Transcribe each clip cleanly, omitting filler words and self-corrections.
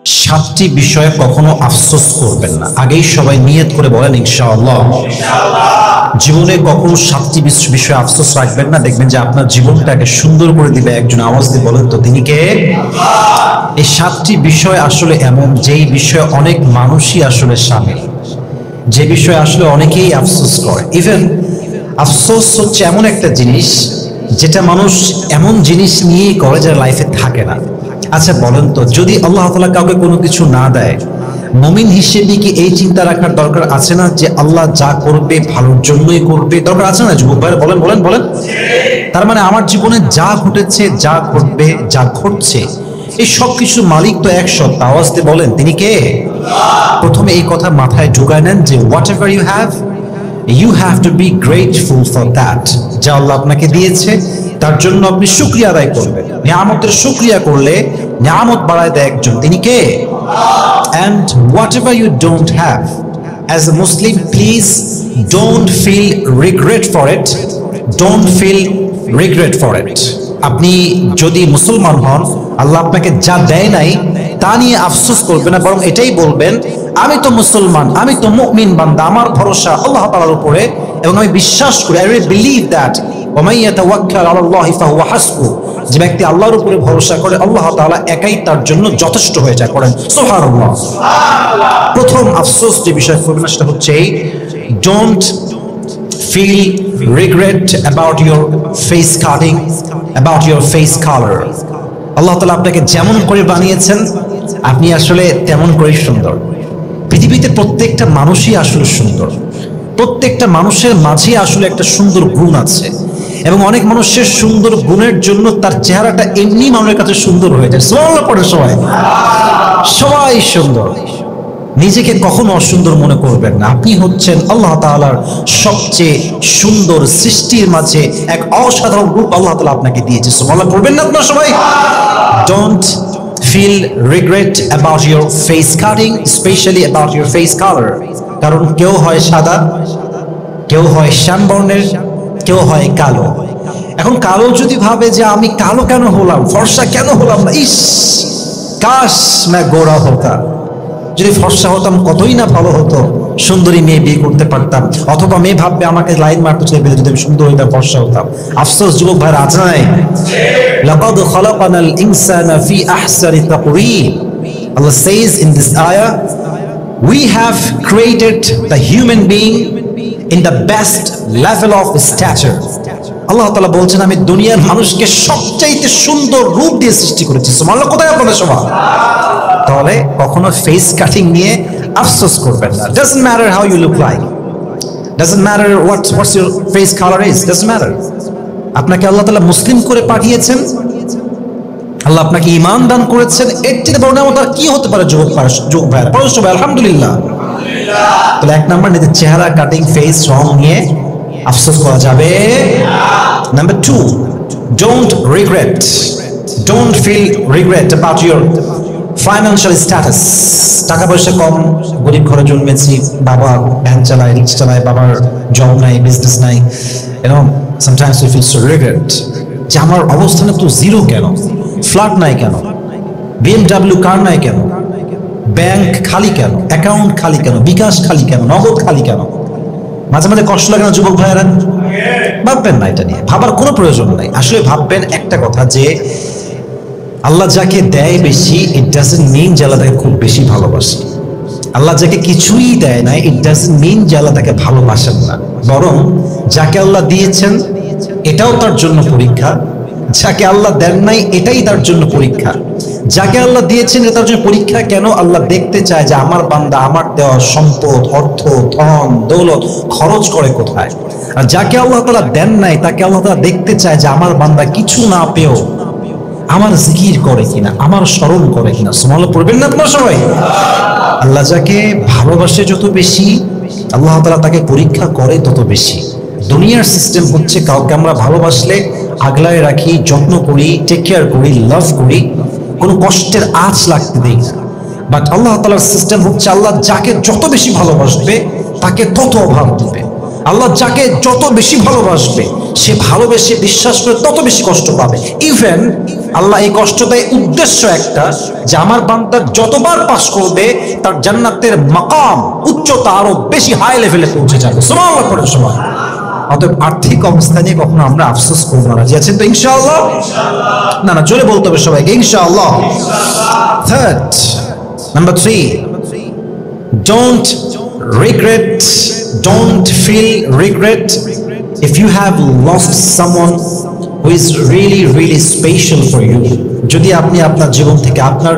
সাতটি বিষয়ে কখনো আফসোস করবেন না। আগেই সবাই নিয়ত করে বলেন ইনশাআল্লাহ। জীবনে কখনো সাতটি বিষয়ে আফসোস রাখবেন না, দেখবেন যে আপনার জীবনটাকে সুন্দর করে দিবে। একজন আওয়াজ দিয়ে বলেন তো তিনি কে? এই সাতটি বিষয় আসলে এমন, যেই বিষয়ে অনেক মানুষই আসলে শামিল, যে বিষয়ে আসলে অনেকেই আফসোস করে। ইভেন আফসোস হচ্ছে এমন একটা জিনিস যেটা মানুষ এমন জিনিস নিয়েই করে যারা লাইফে থাকে না। আচ্ছা বলেন তো, যদি আল্লাহ তাআলা কাউকে কোনো কিছু না দেয়, মুমিন হিসেবে কি এই চিন্তা রাখার দরকার আছে না যে আল্লাহ যা করবে ভালোর জন্যই করবে? দরকার আছে না যুবক ভাই? বলেন বলেন বলেন। তার মানে আমার জীবনে যা ঘটেছে, যা ঘটবে, যা ঘটছে, এই সব কিছু মালিক তো এক সত্তা। আওয়াজ দিয়ে বলেন তিনি কে? প্রথমে এই কথা মাথায় ঢুকায় নেন যে whatever you have to be grateful for that. যা আল্লাহ আপনাকে দিয়েছে তার জন্য আপনি শুকরিয়া আদায় করবেন। নিয়ামতের শুকরিয়া করলে নিয়ামত বাড়ায় দেয় একজন, তিনি কে? And whatever you don't have, as a Muslim, please don't feel regret for it. Don't feel regret for it. আপনি যদি মুসলমান হন, আল্লাহ আপনাকে যা দেয় নাই তা নিয়ে আফসোস করবেন না, বরং এটাই বলবেন আমি তো মুসলমান, আমি তো মুমিন বান্দা, আমার ভরসা আল্লাহ তাআলার উপরে এবং আমি বিশ্বাস করি, I really believe that ওয়া মান ইয়াতাওয়াক্কাল আলাল্লাহি ফাহুয়া হাসবুহ। যে ব্যক্তি আল্লাহর উপরে ভরসা করে আল্লাহ তাআলা একাই তার জন্য যথেষ্ট হয়ে যায়। করেন সুবহানাল্লাহ। প্রথম আফসোস যে বিষয় করবেন সেটা হচ্ছে don't feel regret about your face cutting, about your face color. আল্লাহ তাআলা আপনাকে যেমন করে বানিয়েছেন আপনি আসলে তেমন করেই সুন্দর। পৃথিবীতে প্রত্যেকটা মানুষই আসলে সুন্দর। প্রত্যেকটা মানুষের মাঝে আসলে একটা সুন্দর গুণ আছে, এবং অনেক মানুষের সুন্দর গুণের জন্য তার চেহারাটা এমনি মানুষের কাছে সুন্দর হয়ে যায়। সুবহানাল্লাহ পড়ে সবাই। সবাই সুন্দর। নিজেকে কখনো অসুন্দর মনে করবেন না। আপনি হচ্ছেন আল্লাহ তাআলার সবচেয়ে সুন্দর সৃষ্টির মাঝে এক অসাধারণ রূপ আল্লাহ তাআলা আপনাকে দিয়েছে। সুবহানাল্লাহ পড়বেন না আপনারা সবাই? Don't feel regret about your face cutting, especially about your face color. কারণ কেউ হয় সাদা, কেউ হয় শ্যামবর্ণের, কেউ হয় কালো। এখন কালো যদি ভাবে যে আমি কালো কেন হলাম, ফর্সা কেন হলাম না, ইস কাশ मैं গোরা হতা, যদি ফর্সা হতাম কতই না ভালো হতো, সুন্দরী মেয়ে বিয়ে করতে পারতাম। অথবা মেয়ে ভাববে আমাকে লাইন মারতে চাইবে যদি আমি সুন্দর হইতাম, ফর্সা হতাম। আফসোস যুবক ভাইরা আছে নাই? লাকাদ খালাকানাল ইনসানা ফি আহসানি তাকওয়িম। Allah says in this ayah, we have created the human being in the best level of stature. আল্লাহ তাআলা বলছেন আমি দুনিয়ার মানুষকে সবচাইতে সুন্দর রূপ দিয়ে সৃষ্টি করেছি। সুবহানাল্লাহ। কোথায় আপনাদের সবাই? তাহলে কখনো ফেস কাটিং নিয়ে আফসোস করবেন না। Doesn't matter how you look like, doesn't matter what's your face color is, doesn't matter. আপনাকে আল্লাহ তাআলা মুসলিম করে পাঠিয়েছেন, আল্লাহ আপনাকে ঈমান দান করেছেন, এর চেয়ে বড় নিয়ামত আর কি হতে পারে? যুবক ভাইরা পড়ো সবাই আলহামদুলিল্লাহ। তাহলে এক নাম্বার, নিজের চেহারা কাটিং, ফেস রং নিয়ে আফসোস করা যাবে না। Number 2, don't feel regret about your financial status. টাকা পয়সা কম, গরিব ঘরে জন্মেছি, বাবা ভ্যান চালায়, রিক্সা চালায়, বাবার জব নাই, বিজনেস নাই, sometimes we feel so regret যে আমার অবস্থানে তো জিরো কেন, ফ্ল্যাট নাই কেন, BMW কার নাই কেন, ব্যাংক খালি কেন, অ্যাকাউন্ট খালি কেন, বিকাশ খালি কেন, নগদ খালি কেন? মাঝে মাঝে কষ্ট লাগে না যুবক ভাইয়েরা? ভাববেন না, এটা নিয়ে ভাবার কোনো প্রয়োজন নাই। আসলে ভাববেন একটা কথা, যে আল্লাহ যাকে দেয় বেশি, ইট ডাজন্ট মিন যে আল্লাহ তাকে খুব বেশি ভালোবাসে। আল্লাহ যাকে কিছুই দেয় না, ইট ডাজন্ট মিন যে আল্লাহ তাকে ভালোবাসেন না। বরং যাকে আল্লাহ দিয়েছেন এটাও তার জন্য পরীক্ষা, যাকে আল্লাহ দেন নাই এটাই তার জন্য পরীক্ষা। যাকে আল্লাহ দিয়েছেন এটা তার জন্য পরীক্ষা। কেন? আল্লাহ দেখতে চায় যে আমার বান্দা আমার দেওয়া সম্পদ, অর্থ, ধন, দৌলত খরচ করে কোথায়। আর যাকে আল্লাহ তাআলা দেন নাই তাকে আল্লাহ তাআলা দেখতে চায় যে আমার বান্দা কিছু না পেয়েও আমার জিকির করে কিনা, আমার স্মরণ করে কিনা। সুবহানাল্লাহ পড়বেন না আপনারা সবাই? আল্লাহ যাকে ভালোবাসে যত বেশি, আল্লাহ তাআলা তাকে পরীক্ষা করে তত বেশি। দুনিয়ার সিস্টেম হচ্ছে কাউকে আমরা ভালোবাসলে আগলায় রাখি, যত্ন করি, টেক কেয়ার করি, লাভ করি, কোনো কষ্টের আঁচ লাগতে দেই না। বাট আল্লাহ তাআলার সিস্টেম হচ্ছে আল্লাহ যাকে যত বেশি ভালোবাসবে তাকে তত অভাব দিবে। আল্লাহ যাকে যত বেশি ভালোবাসবে সে ভালোবেসে বিশ্বাস করে তত বেশি কষ্ট পাবে। ইভেন আল্লাহ এই কষ্ট দেয় উদ্দেশ্য একটা, যে আমার বান্দা যতবার পাস করবে তার জান্নাতের মাকাম উচ্চতা আরো বেশি হাই লেভেলে পৌঁছে যাবে। সুবহানাল্লাহ পড়ে সবাই। অতএব আর্থিক অবস্থা নিয়ে কখনো আমরা আফসোস করবো না। রাজি আছেন তো ইনশাআল্লাহ? না না, জোরে বলতে হবে সবাইকে ইনশাআল্লাহ। Third, number 3, don't feel regret if you have lost someone who is really special for you. যদি আপনি আপনার জীবন থেকে আপনার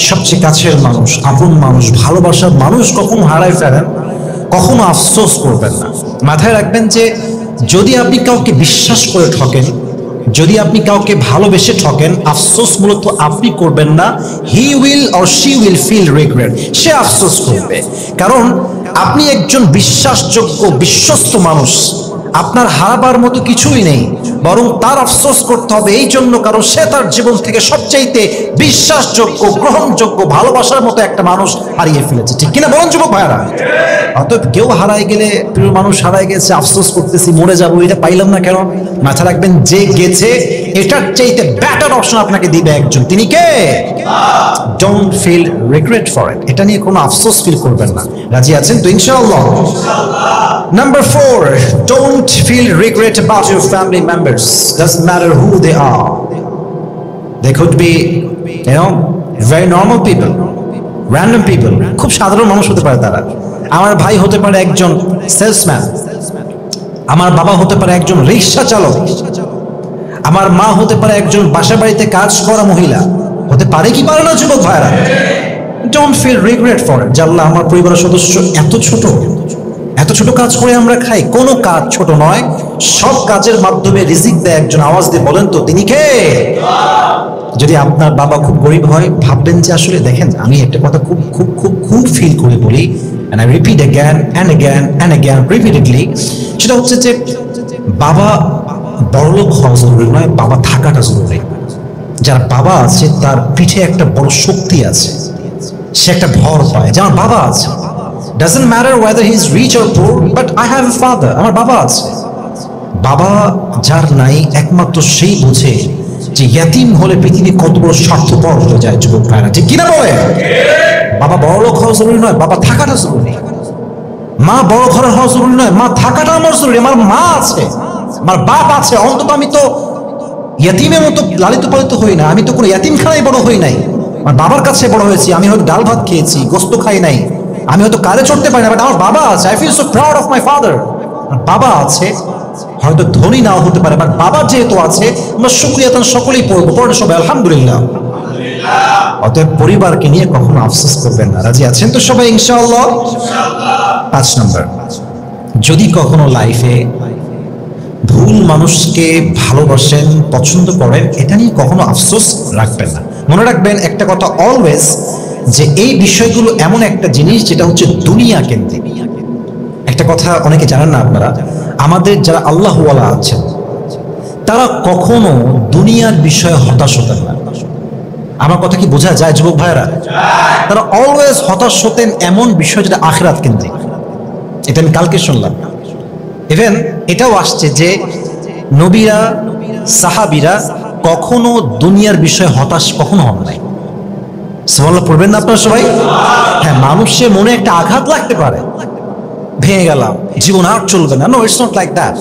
সবচেয়ে কাছের মানুষ, আপন মানুষ, ভালোবাসার মানুষ কখনো হারায় ফেলেন, কখনো আফসোস করবেন না। মাথায় রাখবেন যে যদি আপনি কাউকে বিশ্বাস করে ঠকেন, যদি আপনি কাউকে ভালোবেসে ঠকেন, আফসোস মূলত আপনি করবেন না, he will or she will feel regret, সে আফসোস করবে। কারণ আপনি একজন বিশ্বাসযোগ্য বিশ্বস্ত মানুষ, আপনার হারাবার মতো কিছুই নেই, বরং তার আফসোস করতে হবে এই জন্য কারণ সে তার জীবন থেকে সবচাইতে বিশ্বাসযোগ্য, গ্রহণযোগ্য, ভালোবাসার মতো একটা মানুষ হারিয়ে ফেলেছে। ঠিক কিনা বলুন যুবক ভাইরা? অতএব কেউ হারায় গেলে, প্রিয় মানুষ হারায় গেছে, আফসোস করতেছি মরে যাবো, এটা পাইলাম না কেন? মাথা রাখবেন যে গেছে এটার চাইতে বেটার অপশন আপনাকে দিবে একজন, তিনি কে? Don't feel regret for it, এটা নিয়ে কোনো আফসোস ফিল করবেন না। রাজি আছেন তো ইনশাআল্লাহ? Number 4, don't feel regret about your family members. Doesn't matter who they are. They could be, very normal people, random people. খুব সাধারণ মানুষ হতে পারে তারা। আমার ভাই হতে পারে একজন সেলসম্যান, আমার বাবা হতে পারে একজন রিক্সা চালক, আমার মা হতে পারে একজন বাসা বাড়িতে কাজ করা মহিলা। হতে পারে কি পারে না যুবক ভাইরা? Don't feel regret for it. আল্লাহ আমার পরিবারের সদস্য এত ছোট কাজ করে আমরা খাই। কোনো কাজ ছোট নয়, সব কাজের মাধ্যমে রিজিক দেয় একজন। আওয়াজ দিয়ে বলেন তো তিনি কে? যদি আপনার বাবা খুব গরিব হয়, ভাববেন যে আসলে দেখেন, আমি একটা কথা খুব খুব খুব খুব ফিল করে বলি, and I repeat again and again and again repeatedly, সেটা হচ্ছে যে বাবা বড়লোক হওয়া জরুরি নয়, বাবা থাকাটা জরুরি। যার বাবা আছে তার পিঠে একটা বড় শক্তি আছে, সে একটা ভর পায় যে আমার বাবা আছে। Doesn't matter whether he is rich or poor, but I have a father. আমার বাবা আছে। বাবা যার নাই একমাত্র সেই বোঝে যে ইয়াতিম হলে পৃথিবী কত বড় স্বার্থপর হয়ে যায় যুবক ভাইরা। ঠিক কিনা বলে? বাবা বড় লোক হওয়া জরুরি নয়, বাবা থাকাটা জরুরি। মা বড় ঘরের হওয়া জরুরি নয়, মা থাকাটা আমার জরুরি। আমার মা আছে, আমার বাপ আছে, অন্তত আমি তো ইয়াতিমের মতো লালিত পালিত হই না, আমি তো কোনো ইয়াতিমখানায় বড় হই নাই, আমার বাবার কাছে বড় হয়েছি। আমি হয়তো ডাল ভাত খেয়েছি, গোস্ত খাই নাই, আমি হয়তো কারে চড়তে পারি না, বাট আমার বাবা আছে। I feel so proud of my father. বাবা আছে, হয়তো ধনী নাও হতে পারে, বাট বাবা যেহেতু আছে আমরা শুকরিয়া তার সকলেই পড়বো, পড়ে সবাই আলহামদুলিল্লাহ। অতএব পরিবারকে নিয়ে কখনো আফসোস করবেন না। রাজি আছেন তো সবাই ইনশাআল্লাহ? 5 নম্বর, যদি কখনো লাইফে ভুল মানুষকে ভালোবাসেন, পছন্দ করেন, এটা নিয়ে কখনো আফসোস রাখবেন না। মনে রাখবেন একটা কথা অলওয়েজ, যে এই বিষয়গুলো এমন একটা জিনিস যেটা হচ্ছে দুনিয়া কেন্দ্রিক। একটা কথা অনেকে জানেন না আপনারা, আমাদের যারা আল্লাহওয়ালা আছেন তারা কখনো দুনিয়ার বিষয়ে হতাশ হতেন না। আমার কথা কি বোঝা যায় যুবক ভাইরা? তারা অলওয়েজ হতাশ হতেন এমন বিষয় যেটা আখিরাত কেন্দ্রিক। এটা আমি কালকে শুনলাম। ইভেন এটাও আসছে যে নবীরা, সাহাবীরা কখনো দুনিয়ার বিষয়ে হতাশ কখনো হন নাই। সুবহানাল্লাহ পড়বেন না আপনারা সবাই? হ্যাঁ, মানুষের মনে একটা আঘাত লাগতে পারে, ভেঙে গেলাম, জীবন আর চলবে না। No, it's not like that.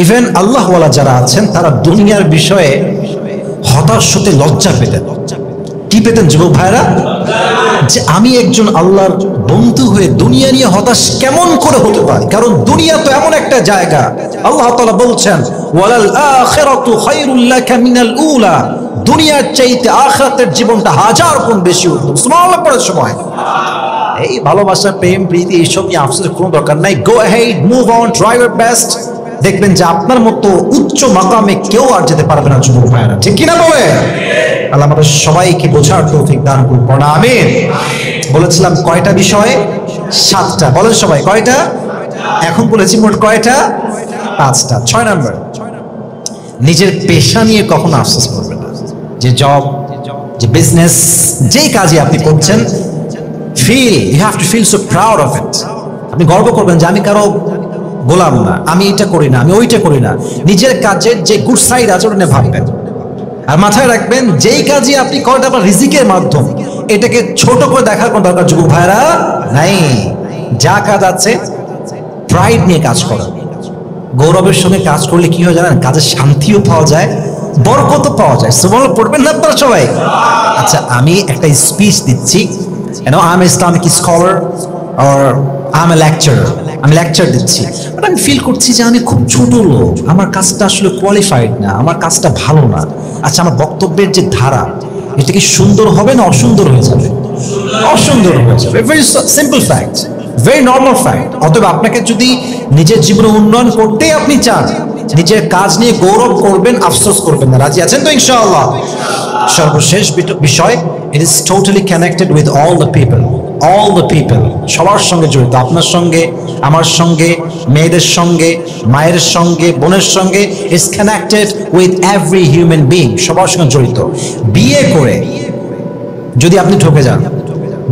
Even আল্লাহওয়ালা যারা আছেন তারা দুনিয়ার বিষয়ে হতাশ হতে লজ্জা পেতেন। কি পেতেন যুবক ভাইরা? যে আমি একজন আল্লাহর বন্ধু হয়ে দুনিয়া নিয়ে হতাশ কেমন করে হতে পারি? কারণ দুনিয়া তো এমন একটা জায়গা, আল্লাহ তাআলা বলছেন ওয়ালাল আখিরাতু খায়রুল লাকা মিনাল উলা, দুনিয়ার চাইতে আখিরাতের জীবনটা 1000 গুণ বেশি উত্তম। সুবহানাল্লাহ পড়ার সময় এই ভালোবাসা, প্রেম, প্রীতি এইসব নিয়ে আফসোসের কোনো দরকার নাই। Go ahead, move on, try your best. দেখবেন যে আপনার মতো উচ্চ মাকামে কেউ আর যেতে পারবে না যুবক ভাইরা। ঠিক কিনা বলে? আল্লাহ আমাদের সবাইকে বোঝার তৌফিক দান করুন, পড়া আমিন। বলেছিলাম কয়টা বিষয়? 7টা। বলেন সবাই কয়টা? এখন বলেছি মোট কয়টা? 5টা। 6 নম্বর, নিজের পেশা নিয়ে কখনো আফসোস করবেন না। যে জব, যে বিজনেস, যেই কাজে আপনি করছেন, you have to feel so proud of it. আপনি গর্ব করবেন যে আমি কারো গোলাম না, আমি এটা করি না, আমি ওইটা করি না। নিজের কাজের যে গুড সাইড আছে ওটা নিয়ে ভাববেন। আর মাথায় রাখবেন, যেই কাজই আপনি করেন আপনার রিজিকের মাধ্যম, এটাকে ছোট করে দেখার কোনো দরকার যুবক ভাইরা নাই। যা কাজ আছে প্রাইড নিয়ে কাজ করা, গৌরবের সঙ্গে কাজ করলে কি হয় জানেন? কাজের শান্তিও পাওয়া যায়, বরকতও পাওয়া যায়। সুবহানাল্লাহ পড়বেন না আপনারা সবাই? আচ্ছা, আমি একটা স্পিচ দিচ্ছি, I'm an Islamic scholar or I'm a lecturer, আমি লেকচার দিচ্ছি, বাট আমি ফিল করছি যে আমি খুব ছোট লোক, আমার কাজটা আসলে কোয়ালিফাইড না, আমার কাজটা ভালো না। আচ্ছা, আমার বক্তব্যের যে ধারা, এটা কি সুন্দর হবে না অসুন্দর হয়ে যাবে? অসুন্দর হয়ে যাবে। Very simple fact, very normal fact. অতএব আপনাকে যদি নিজের জীবনে উন্নয়ন করতেই আপনি চান, নিজের কাজ নিয়ে গৌরব করবেন, আফসোস করবেন না। রাজি আছেন তো ইনশাআল্লাহ? সর্বশেষ বিষয়, it is totally connected with all the people, all the people, সবার সঙ্গে জড়িত। আপনার সঙ্গে, আমার সঙ্গে, মেয়েদের সঙ্গে, মায়ের সঙ্গে, বোনের সঙ্গে, is connected with every human being, সবার সঙ্গে জড়িত। বিয়ে করে যদি আপনি ঠকে যান,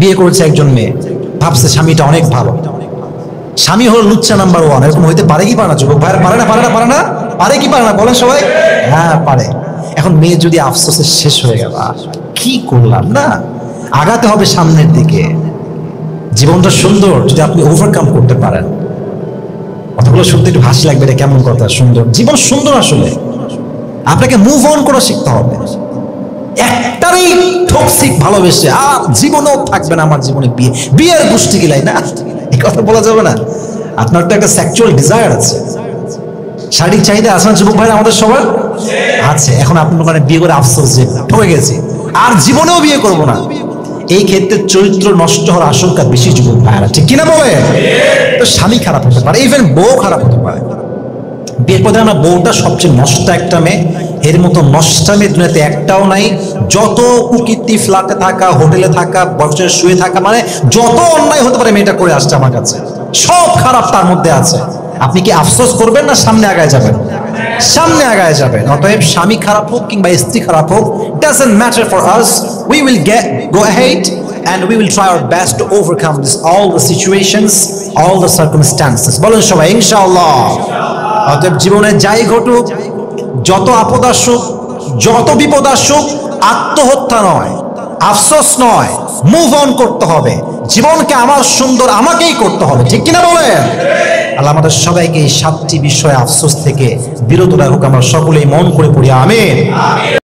বিয়ে করেছে একজন মেয়ে, ভাবছে স্বামীটা অনেক ভালো, স্বামী হলো লুচ্চা নাম্বার 1, এরকম হইতে পারে কি পারে না যুবক ভাইরা? পারে না, পারে না, পারে না, পারে কি পারে না বলেন সবাই? হ্যাঁ পারে। এখন মেয়ে যদি আফসোসে শেষ হয়ে গেল, কি করলাম না, আগাতে হবে সামনের দিকে। জীবনটা সুন্দর যদি আপনি ওভারকাম করতে পারেন। কথাগুলো শুনতে একটু হাসি লাগবে, এটা কেমন কথা? সুন্দর জীবন সুন্দর, আসলে আপনাকে মুভ অন করা শিখতে হবে। একটারই টক্সিক ভালোবেসে আর জীবনেও থাকবে না আমার জীবনে বিয়ে, বিয়ের গোষ্ঠী গিলাই না, এই কথা বলা যাবে না। আপনার তো একটা সেক্সুয়াল ডিজায়ার আছে, শারীরিক চাহিদা আছে না যুবক ভাই? আমাদের সবার আছে। এখন আপনি মানে বিয়ে করে আফসোস যে ঠকে গেছি, আর জীবনেও বিয়ে করব না, এই ক্ষেত্রে চরিত্র নষ্ট হওয়ার আশঙ্কা বেশি যুবক ভাইরা, ঠিক কিনা বলে? তো স্বামী খারাপ হতে পারে, ইভেন বউ খারাপ হতে পারে। বিয়ের পরে আমরা বউটা সবচেয়ে নষ্ট একটা মেয়ে, এর মতো নষ্টা মেয়ে দুনিয়াতে একটাও নাই। যত কুকীর্তি, ফ্ল্যাটে থাকা, হোটেলে থাকা, বক্সে শুয়ে থাকা, মানে যত অন্যায় হতে পারে মেয়েটা করে আসছে আমার কাছে, সব খারাপ তার মধ্যে আছে। আপনি কি আফসোস করবেন না সামনে আগায় যাবেন? সামনে আগায় যাবেন। অতএব স্বামী খারাপ হোক কিংবা স্ত্রী খারাপ হোক, doesn't matter for us, we will go ahead and we will try our best to overcome all the situations, all the circumstances। বলেন সবাই ইনশাআল্লাহ। অতএব জীবনে যাই ঘটুক, যত আপদ আসুক, যত বিপদ আসুক, আত্মহত্যা নয়, আফসোস নয়, মুভ অন করতে হবে। জীবনকে আমার সুন্দর আমাকেই করতে হবে, ঠিক কিনা বলেন? আল্লাহ আমাদের সবাইকে এই 7টি বিষয়ে আফসোস থেকে বিরত রাখুক। আমরা সকলেই মন করে পড়ি আমিন।